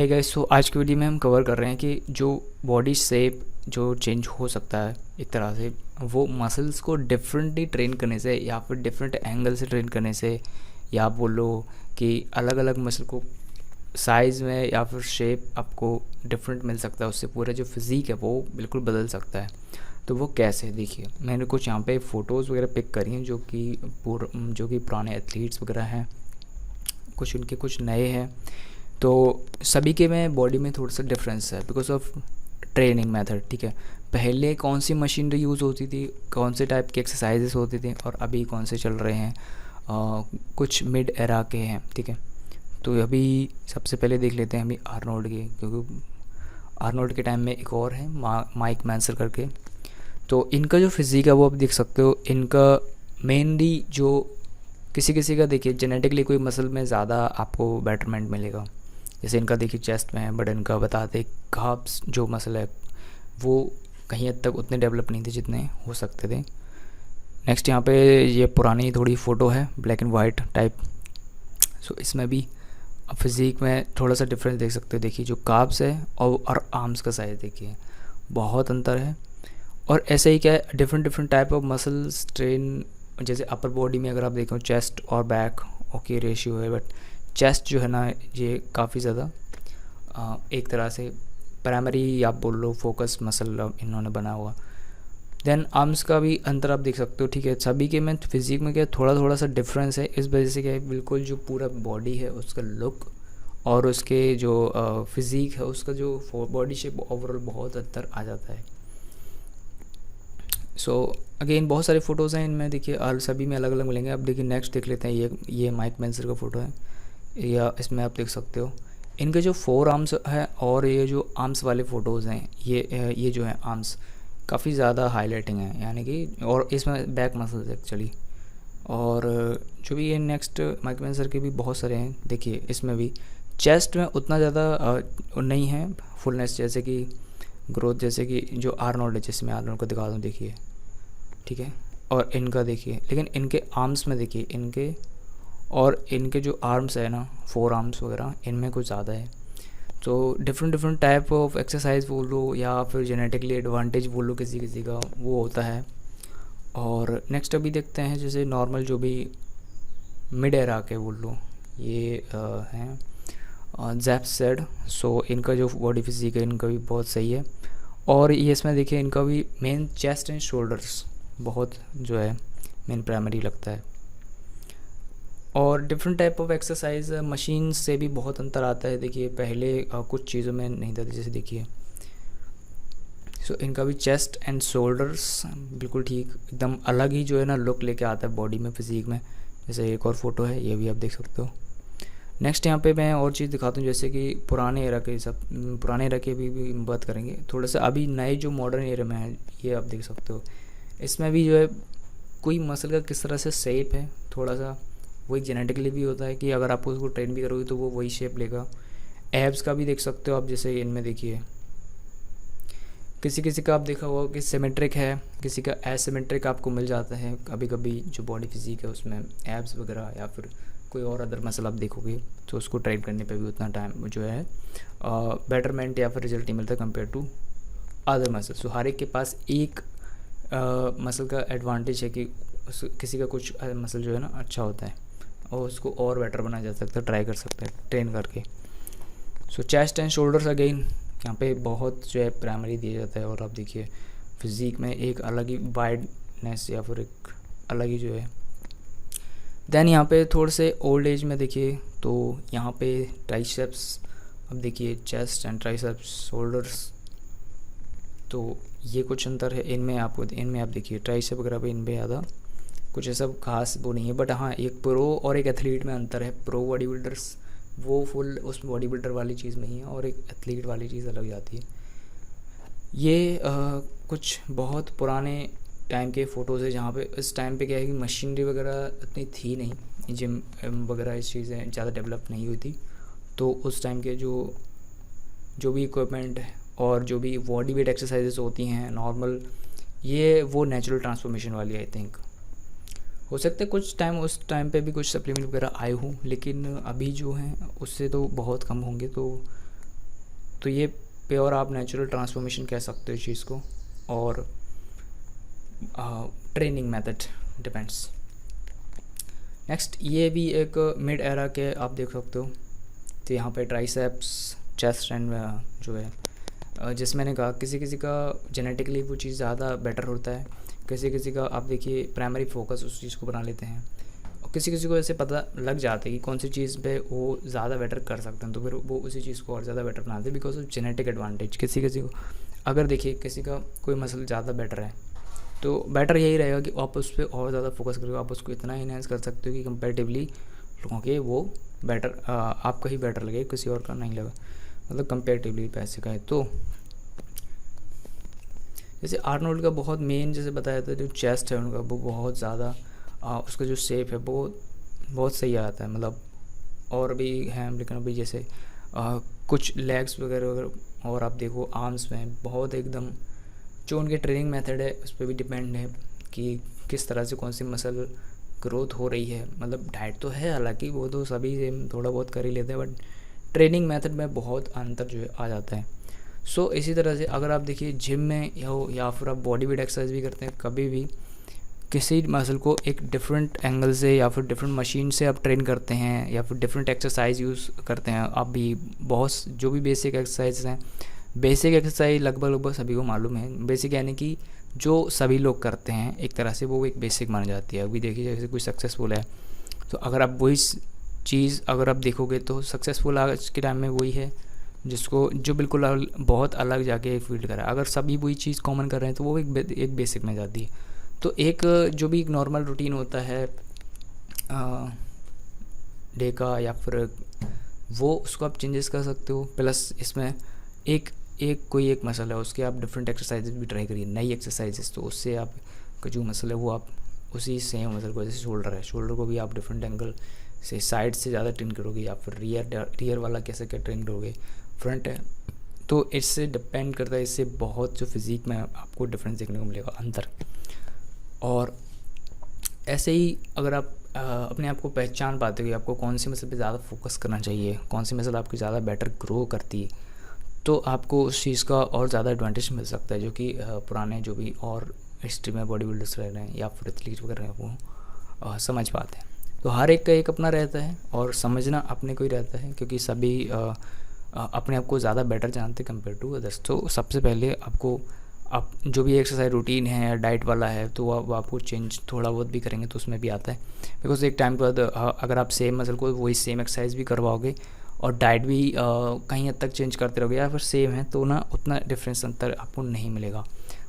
है गाइस। सो आज की वीडियो में हम कवर कर रहे हैं कि जो बॉडी शेप जो चेंज हो सकता है एक तरह से, वो मसल्स को डिफरेंटली ट्रेन करने से या फिर डिफरेंट एंगल से ट्रेन करने से, या आप बोलो कि अलग अलग मसल को साइज़ में या फिर शेप आपको डिफरेंट मिल सकता है। उससे पूरा जो फिज़ीक है वो बिल्कुल बदल सकता है। तो वो कैसे, देखिए मैंने कुछ यहाँ पे फ़ोटोज़ वगैरह पिक करी हैं जो कि पुराने एथलीट्स वगैरह हैं, कुछ उनके कुछ नए हैं। तो सभी के में बॉडी में थोड़ा सा डिफरेंस है बिकॉज ऑफ ट्रेनिंग मेथड। ठीक है, पहले कौन सी मशीनरी यूज़ होती थी, कौन से टाइप की एक्सरसाइजेस होती थी, और अभी कौन से चल रहे हैं। कुछ मिड एरा के हैं। ठीक है, तो अभी सबसे पहले देख लेते हैं अभी आर्नोल्ड के, क्योंकि आर्नोल्ड के टाइम में एक और है माइक मैंसर करके। तो इनका जो फिज़िक है वो आप देख सकते हो। इनका मेनली जो किसी किसी का देखिए जेनेटिकली कोई मसल में ज़्यादा आपको बेटरमेंट मिलेगा। जैसे इनका देखिए चेस्ट में है, बट इनका बताते काब्स जो मसल है वो कहीं हद तक उतने डेवलप नहीं थे जितने हो सकते थे। नेक्स्ट यहाँ पे ये पुरानी थोड़ी फ़ोटो है ब्लैक एंड वाइट टाइप। सो इसमें भी आप फिज़िक में थोड़ा सा डिफरेंस देख सकते हो। देखिए जो काब्स है और आर्म्स का साइज़ देखिए बहुत अंतर है। और ऐसे ही क्या है, different different type of muscles train. जैसे अपर बॉडी में अगर आप देखो चेस्ट और बैक ओके रेशियो है, बट चेस्ट जो है ना ये काफ़ी ज़्यादा एक तरह से प्राइमरी आप बोल लो फोकस मसल इन्होंने बना हुआ। देन आर्म्स का भी अंतर आप देख सकते हो। ठीक है, सभी के में फिज़िक में क्या थोड़ा थोड़ा सा डिफरेंस है। इस वजह से क्या है, बिल्कुल जो पूरा बॉडी है उसका लुक और उसके जो फिज़िक है उसका जो बॉडी शेप ओवरऑल बहुत अंतर आ जाता है। सो अगेन बहुत सारे फ़ोटोज़ हैं इनमें, देखिए और सभी में अलग अलग मिलेंगे। अब देखिए नेक्स्ट देख लेते हैं, ये माइक मैंसर का फ़ोटो है, या इसमें आप देख सकते हो इनके जो 4 आर्म्स है और ये जो आर्म्स वाले फ़ोटोज़ हैं ये जो है आर्म्स काफ़ी ज़्यादा हाईलाइटिंग है, यानी कि और इसमें बैक मसल्स एक्चुअली। और जो भी ये नेक्स्ट माइक मैंसर के भी बहुत सारे हैं। देखिए इसमें भी चेस्ट में उतना ज़्यादा नहीं है फुलनेस, जैसे कि ग्रोथ जैसे कि जो आर्नोल्ड है, जिसमें आर्नोल्ड को दिखा दूँ देखिए। ठीक है, और इनका देखिए, लेकिन इनके आर्म्स में देखिए इनके जो आर्म्स है ना 4 आर्म्स वगैरह इनमें कुछ ज़्यादा है। तो different different type of exercise बोल लो या फिर जेनेटिकली एडवांटेज बोल लो किसी किसी का, वो होता है। और नेक्स्ट अभी देखते हैं जैसे नॉर्मल जो भी मिड एरा के बोल लो, ये हैं जैप्सेड। सो इनका जो बॉडी फिजिक है इनका भी बहुत सही है। और ये इसमें देखिए इनका भी मेन चेस्ट एंड शोल्डर्स बहुत जो है मेन प्राइमरी लगता है। और different type of exercise machine से भी बहुत अंतर आता है। देखिए पहले कुछ चीज़ों में नहीं था, जैसे देखिए सो इनका भी चेस्ट एंड शोल्डर्स बिल्कुल ठीक एकदम अलग ही जो है ना लुक लेके आता है बॉडी में फिजिक में। जैसे एक और फोटो है, ये भी आप देख सकते हो। नेक्स्ट यहाँ पे मैं और चीज़ दिखाता हूँ, जैसे कि पुराने एरा के भी बात करेंगे थोड़ा सा। अभी नए जो मॉडर्न एरा में है ये आप देख सकते हो। इसमें भी जो है कोई मसल का किस तरह से शेप है, थोड़ा सा वही जेनेटिकली भी होता है कि अगर आप उसको ट्रेन भी करोगे तो वो वही शेप लेगा। एब्स का भी देख सकते हो आप, जैसे इनमें देखिए किसी किसी का आप देखा होगा कि सिमेट्रिक है, किसी का एसिमेट्रिक आपको मिल जाता है कभी कभी। जो बॉडी फिजिक है उसमें एब्स वगैरह या फिर कोई और अदर मसल आप देखोगे तो उसको ट्रेन करने पे भी उतना टाइम जो है बेटरमेंट या फिर रिजल्ट नहीं मिलता कंपेयर टू अदर मसल। सो हर एक के पास एक मसल का एडवांटेज है कि किसी का कुछ मसल जो है ना अच्छा होता है और उसको और बेटर बनाया जा सकता है, ट्राई कर सकते हैं ट्रेन करके। सो चेस्ट एंड शोल्डर्स अगेन यहाँ पे बहुत जो है प्राइमरी दिया जाता है। और आप देखिए फिजिक में एक अलग ही वाइडनेस या फिर एक अलग ही जो है। देन यहाँ पे थोड़े से ओल्ड एज में देखिए तो यहाँ पे ट्राइसेप्स, अब देखिए चेस्ट एंड ट्राइसेप्स शोल्डर्स, तो ये कुछ अंतर है इनमें। इनमें आप देखिए ट्राइसेप वगैरह पे इनमें ज़्यादा कुछ ऐसा खास वो नहीं है। बट हाँ, एक प्रो और एक एथलीट में अंतर है। प्रो बॉडी बिल्डर्स वो फुल उस बॉडी बिल्डर वाली चीज़ में ही है और एक एथलीट वाली चीज़ अलग जाती है। ये कुछ बहुत पुराने टाइम के फ़ोटोज़ है जहाँ पे इस टाइम पे क्या है कि मशीनरी वगैरह इतनी थी नहीं, जिम वगैरह इस चीज़ें ज़्यादा डेवलप नहीं हुई थी। तो उस टाइम के जो भी इक्विपमेंट है और जो भी बॉडी वेट एक्सरसाइजेस होती हैं नॉर्मल, ये वो नेचुरल ट्रांसफॉर्मेशन वाली आई थिंक। हो सकता है कुछ टाइम उस टाइम पे भी कुछ सप्लीमेंट वगैरह आए हों, लेकिन अभी जो हैं उससे तो बहुत कम होंगे। तो तो ये प्योर आप नेचुरल ट्रांसफॉर्मेशन कह सकते हो इस चीज़ को, और ट्रेनिंग मेथड डिपेंड्स। नेक्स्ट ये भी एक मिड एरा के आप देख सकते हो, तो यहाँ पे ट्राइसेप्स, चेस्ट एंड जो है जिस मैंने कहा किसी किसी का जेनेटिकली वो चीज़ ज़्यादा बेटर होता है, किसी किसी का आप देखिए प्राइमरी फोकस उस चीज़ को बना लेते हैं, और किसी किसी को ऐसे पता लग जाता है कि कौन सी चीज़ पे वो ज़्यादा बेटर कर सकते हैं, तो फिर वो उसी चीज़ को और ज़्यादा बेटर बनाते हैं बिकॉज ऑफ जेनेटिक एडवांटेज। किसी किसी को अगर देखिए किसी का कोई मसल ज़्यादा बेटर है तो बेटर यही रहेगा कि आप उस पर और ज़्यादा फोकस करोगे, आप उसको इतना इन्हेंस कर सकते हो कि कंपेरेटिवली लोगों के वो बेटर आपका ही बेटर लगे, किसी और का नहीं लगा, मतलब कंपेरेटिवली पैसे का है। तो जैसे आर्नोल्ड का बहुत मेन जैसे बताया था जो चेस्ट है उनका वो बहुत ज़्यादा उसका जो शेप है वो बहुत सही आता है, मतलब और भी हैं लेकिन अभी जैसे कुछ लेग्स वगैरह वगैरह, और आप देखो आर्म्स में बहुत एकदम जो उनके ट्रेनिंग मेथड है उस पर भी डिपेंड है कि किस तरह से कौन सी मसल ग्रोथ हो रही है। मतलब डाइट तो है हालांकि वो तो सभी से थोड़ा बहुत कर ही लेते हैं, बट ट्रेनिंग मेथड में बहुत अंतर जो है आ जाता है। सो इसी तरह से अगर आप देखिए जिम में या फिर आप बॉडी वेट एक्सरसाइज भी करते हैं, कभी भी किसी मसल को एक डिफरेंट एंगल से या फिर डिफरेंट मशीन से आप ट्रेन करते हैं या फिर डिफरेंट एक्सरसाइज यूज़ करते हैं, आप भी बहुत जो भी बेसिक एक्सरसाइज हैं, बेसिक एक्सरसाइज लगभग सभी को मालूम है। बेसिक यानी कि जो सभी लोग करते हैं एक तरह से वो एक बेसिक मानी जाती है। अभी देखिए जैसे कोई सक्सेसफुल है तो अगर आप वही चीज़ अगर आप देखोगे तो सक्सेसफुल आज के टाइम में वही है जिसको जो बिल्कुल बहुत अलग जाके फील्ड करा। अगर सभी वही चीज़ कॉमन कर रहे हैं तो वो एक बेसिक में जाती है। तो एक जो भी एक नॉर्मल रूटीन होता है डे का या फिर वो उसको आप चेंजेस कर सकते हो। प्लस इसमें एक कोई एक मसल है उसके आप डिफरेंट एक्सरसाइजेज भी ट्राई करिए, नई एक्सरसाइजेस, तो उससे आप का जो मसल है वो आप उसी सेम मसल को, जैसे शोल्डर है, शोल्डर को भी आप डिफरेंट एंगल से साइड से ज़्यादा ट्रेन करोगे या फिर रियर वाला कैसे क्या ट्रेन करोगे, फ्रंट है, तो इससे डिपेंड करता है। इससे बहुत जो फिज़िक में आपको डिफरेंस देखने को मिलेगा, अंतर। और ऐसे ही अगर आप अपने आप को पहचान पाते हो कि आपको कौन सी मसल पे ज़्यादा फोकस करना चाहिए, कौन सी मसल आपकी ज़्यादा बेटर ग्रो करती है, तो आपको उस चीज़ का और ज़्यादा एडवांटेज मिल सकता है। जो कि पुराने जो भी और हिस्ट्री में बॉडी बिल्डर्स रह रहे हैं या फिर एथलीट वगैरह हैं वो समझ पाते हैं। तो हर एक का एक अपना रहता है और समझना अपने को ही रहता है, क्योंकि सभी अपने आप को ज़्यादा बेटर जानते हैं कंपेयर टू अदर्स। तो सबसे पहले आपको आप जो भी एक्सरसाइज रूटीन है या डाइट वाला है तो वो आपको चेंज थोड़ा बहुत भी करेंगे तो उसमें भी आता है। बिकॉज एक टाइम के बाद अगर आप सेम मसल को वही सेम एक्सरसाइज भी करवाओगे और डाइट भी कहीं हद तक चेंज करते रहोगे या फिर सेम है तो ना उतना डिफरेंस अंतर आपको नहीं मिलेगा।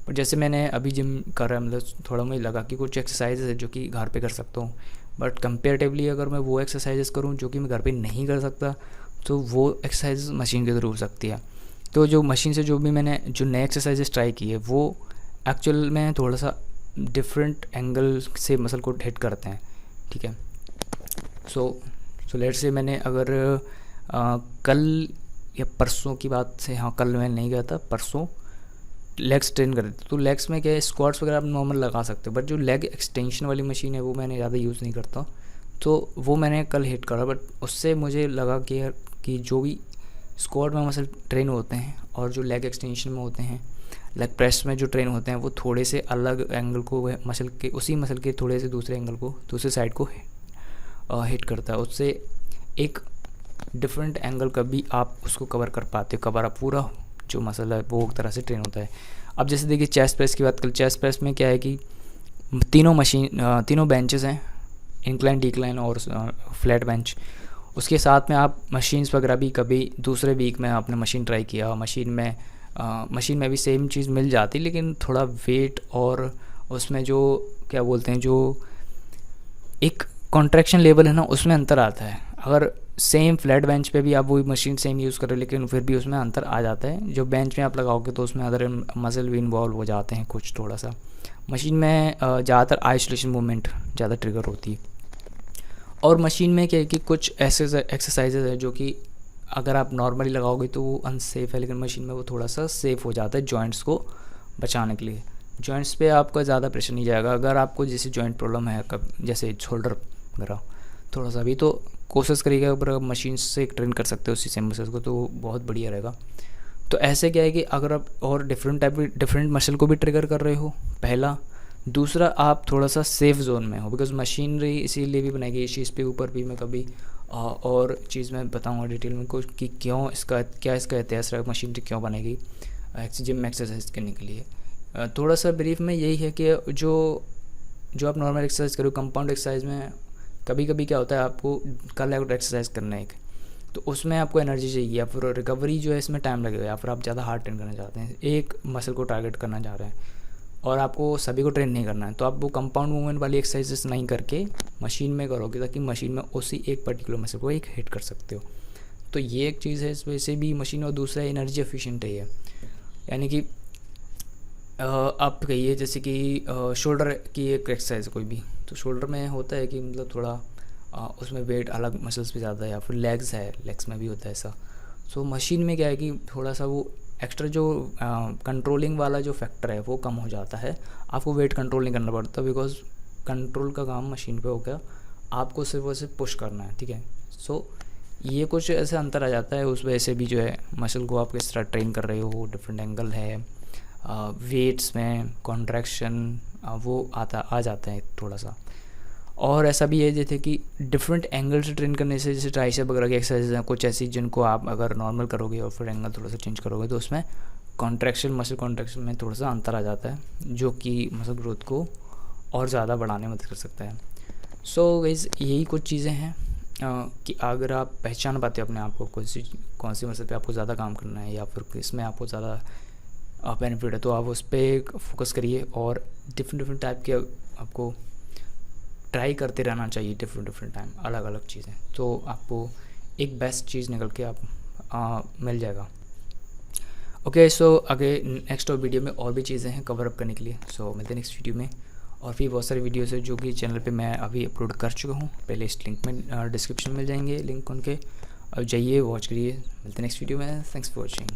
पर जैसे मैंने अभी जिम कर रहा है, मतलब थोड़ा मुझे लगा कि कुछ एक्सरसाइजेज है जो कि घर पे कर सकता हूँ, बट कंपेरेटिवली अगर मैं वो एक्सरसाइजेस करूँ जो कि मैं घर पे नहीं कर सकता तो वो एक्सरसाइज मशीन के थ्रू हो सकती है। तो जो मशीन से जो भी मैंने जो नए एक्सरसाइजेस ट्राई किए वो एक्चुअल में थोड़ा सा डिफरेंट एंगल से मसल को हिट करते हैं, ठीक है। सो लेट से मैंने अगर कल या परसों की बात से, हाँ कल मैं नहीं गया था, परसों लेग्स ट्रेन कर देते, तो लेग्स में क्या है स्क्वाट्स वगैरह आप नॉर्मल लगा सकते हो, बट जो लेग एक्सटेंशन वाली मशीन है वो मैंने ज़्यादा यूज़ नहीं करता, तो वो मैंने कल हिट करा। बट उससे मुझे लगा कि जो भी स्क्वाट में मसल ट्रेन होते हैं और जो लेग एक्सटेंशन में होते हैं, लेग प्रेस में जो ट्रेन होते हैं, वो थोड़े से अलग एंगल को मसल के उसी मसल के थोड़े से दूसरे एंगल को दूसरे साइड को हिट करता है। उससे एक डिफरेंट एंगल का भी आप उसको कवर कर पाते हो, कवर अप पूरा जो मसल है वो एक तरह से ट्रेन होता है। अब जैसे देखिए चेस्ट प्रेस की बात करें, चेस्ट प्रेस में क्या है कि तीनों बेंचेस हैं, इंक्लाइन, डिक्लाइन और फ्लैट बेंच। उसके साथ में आप मशीन्स वगैरह भी कभी दूसरे वीक में आपने मशीन ट्राई किया, मशीन में भी सेम चीज़ मिल जाती, लेकिन थोड़ा वेट और उसमें जो क्या बोलते हैं जो एक कॉन्ट्रैक्शन लेवल है ना उसमें अंतर आता है। अगर सेम फ्लैट बेंच पे भी आप वही मशीन सेम यूज़ करें लेकिन फिर भी उसमें अंतर आ जाता है। जो बेंच में आप लगाओगे तो उसमें अदर मसल भी इन्वॉल्व हो जाते हैं कुछ थोड़ा सा। मशीन में ज़्यादातर आइसोलेशन मूवमेंट ज़्यादा ट्रिगर होती है। और मशीन में क्या है कि कुछ ऐसे एक्सरसाइजेज है जो कि अगर आप नॉर्मली लगाओगे तो वो अनसेफ़ है, लेकिन मशीन में वो थोड़ा सा सेफ़ हो जाता है जॉइंट्स को बचाने के लिए। जॉइंट्स पे आपका ज़्यादा प्रेशर नहीं जाएगा। अगर आपको जैसे जॉइंट प्रॉब्लम है जैसे शोल्डर वगैरह थोड़ा सा भी, तो कोशिश करिएगा अगर मशीन से ट्रेन कर सकते हो उसी सेम मसल्स को तो बहुत बढ़िया रहेगा। तो ऐसे क्या है कि अगर आप और डिफरेंट मसल को भी ट्रिगर कर रहे हो, पहला। दूसरा, आप थोड़ा सा सेफ जोन में हो, बिकॉज मशीनरी इसीलिए भी बनाई गई इस चीज़ पे ऊपर भी मैं कभी और चीज़ में बताऊंगा डिटेल में कुछ कि क्यों क्या इसका इतिहास रहा, मशीनरी क्यों बनाई गई जिम में एक्सरसाइज करने के लिए। थोड़ा सा ब्रीफ में यही है कि जो आप नॉर्मल एक्सरसाइज करो, कंपाउंड एक्सरसाइज में कभी कभी क्या होता है, आपको कल एक्सरसाइज करना है तो उसमें आपको एनर्जी चाहिए, या फिर रिकवरी जो है इसमें टाइम लगेगा, या फिर आप ज़्यादा हार्ड ट्रेन करना चाहते हैं, एक मसल को टारगेट करना चाह रहे हैं और आपको सभी को ट्रेन नहीं करना है, तो आप वो कंपाउंड मूवमेंट वाली एक्सरसाइजेस नहीं करके मशीन में करोगे, ताकि मशीन में उसी एक पर्टिकुलर मसल को एक हिट कर सकते हो। तो ये एक चीज़ है, इस वजह से भी मशीन। और दूसरा, एनर्जी एफिशिएंट है ये, यानी कि आप कहिए जैसे कि शोल्डर की एक एक्सरसाइज कोई भी, तो शोल्डर में होता है कि मतलब थोड़ा उसमें वेट अलग मसल्स पे ज़्यादा है, या फिर लेग्स में भी होता है ऐसा। सो मशीन में क्या है कि थोड़ा सा वो एक्स्ट्रा जो कंट्रोलिंग वाला जो फैक्टर है वो कम हो जाता है, आपको वेट कंट्रोल नहीं करना पड़ता, बिकॉज कंट्रोल का काम मशीन पे हो गया, आपको सिर्फ वैसे पुश करना है, ठीक है। सो ये कुछ ऐसे अंतर आ जाता है, उस वजह से भी जो है मसल को आप किस तरह ट्रेन कर रहे हो, डिफरेंट एंगल है, वेट्स में कॉन्ट्रैक्शन वो आ जाता है थोड़ा सा। और ऐसा भी है जैसे कि डिफरेंट एंगल से ट्रेन करने से, जैसे ट्राइसेप वगैरह की एक्सरसाइज हैं कुछ ऐसी जिनको आप अगर नॉर्मल करोगे और फिर एंगल थोड़ा सा चेंज करोगे तो उसमें मसल कॉन्ट्रैक्शन में थोड़ा सा अंतर आ जाता है, जो कि मसल ग्रोथ को और ज़्यादा बढ़ाने में मदद कर सकता है। सो गाइस, यही कुछ चीज़ें हैं कि अगर आप पहचान पाते हो अपने आप को कौन सी मसल पे आपको ज़्यादा काम करना है, या फिर किसमें आपको ज़्यादा बेनिफिट है, तो आप उस पर फोकस करिए और डिफरेंट टाइप के आपको ट्राई करते रहना चाहिए, डिफरेंट टाइम अलग अलग चीज़ें, तो आपको एक बेस्ट चीज़ निकल के आप मिल जाएगा। ओके, सो आगे नेक्स्ट वीडियो में और भी चीज़ें हैं कवर अप करने के लिए, सो मिलते हैं नेक्स्ट वीडियो में। और भी बहुत सारी वीडियोस है जो कि चैनल पे मैं अभी अपलोड कर चुका हूँ, प्लेलिस्ट लिंक में डिस्क्रिप्शन मिल जाएंगे लिंक उनके, अब जाइए वॉच करिए। मिलते हैं नेक्स्ट वीडियो में, थैंक्स फॉर वॉचिंग।